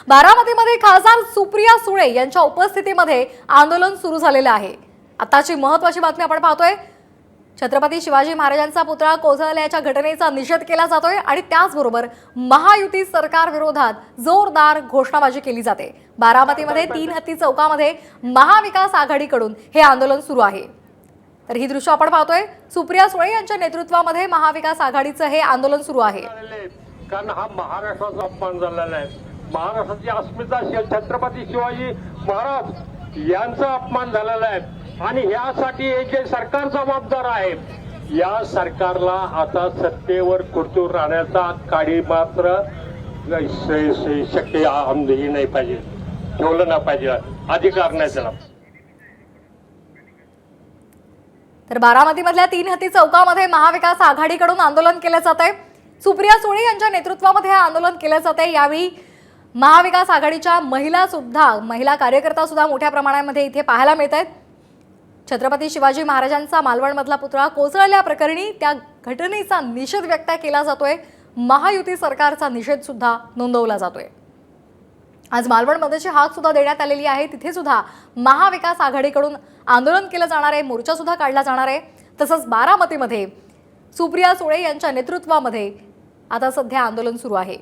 बारामतीमध्ये खासदार सुप्रिया सुळे यांच्या उपस्थितीमध्ये आंदोलन सुरू झालेलं आहे। आताची महत्त्वाची बातमी आपण पाहतोय। छत्रपती शिवाजी महाराजांचा पुतळा कोसळल्याच्या घटनेचा निषेध केला जातोय आणि त्याचबरोबर महायुती सरकार विरोधात जोरदार घोषणाबाजी केली जाते। बारामतीमध्ये 3 हत्ती चौकामध्ये महाविकास आघाडीकडून हे आंदोलन सुरू आहे। तर ही दृश्य आपण पाहतोय। सुप्रिया सुळे यांच्या नेतृत्वामध्ये महाविकास आघाडीचं हे आंदोलन सुरू आहे। कारण हा महाराष्ट्राचा अपमान झालेला आहे। महाराष्ट्राची अस्मिता छत्रपती शिवाजी महाराज यांचा अपमान झालेला आहे आणि यासाठी जे सरकार जबाबदार आहे, या सरकारला आता सत्तेवर खुर्चीवर राहण्याचा काडी मात्र शक्य आमदी नाही पाहिजे, ठेवलं नाही पाहिजे, अधिकार नाही त्याला। तर बारामतीमधल्या 3 हत्ती चौकामध्ये महाविकास आघाडीकडून आंदोलन केले जाते। सुप्रिया सुळे यांच्या नेतृत्वामध्ये हे आंदोलन केले जाते। यावेळी महाविकास आघाडीच्या महिला कार्यकर्ता सुद्धा मोठ्या प्रमाणामध्ये इथे पाहायला मिळत आहेत। छत्रपती शिवाजी महाराजांचा मालवणमधला पुतळा कोसळल्याप्रकरणी त्या घटनेचा निषेध व्यक्त केला जातोय। महायुती सरकारचा निषेध सुद्धा नोंदवला जातोय। आज मालवणमध्ये हाक सुद्धा देण्यात आलेली आहे। तिथे सुद्धा महाविकास आघाडीकडून आंदोलन केलं जाणार आहे, मोर्चा सुद्धा काढला जाणार आहे। तसंच बारामतीमध्ये सुप्रिया सुळे यांच्या नेतृत्वामध्ये आता सध्या आंदोलन सुरू आहे।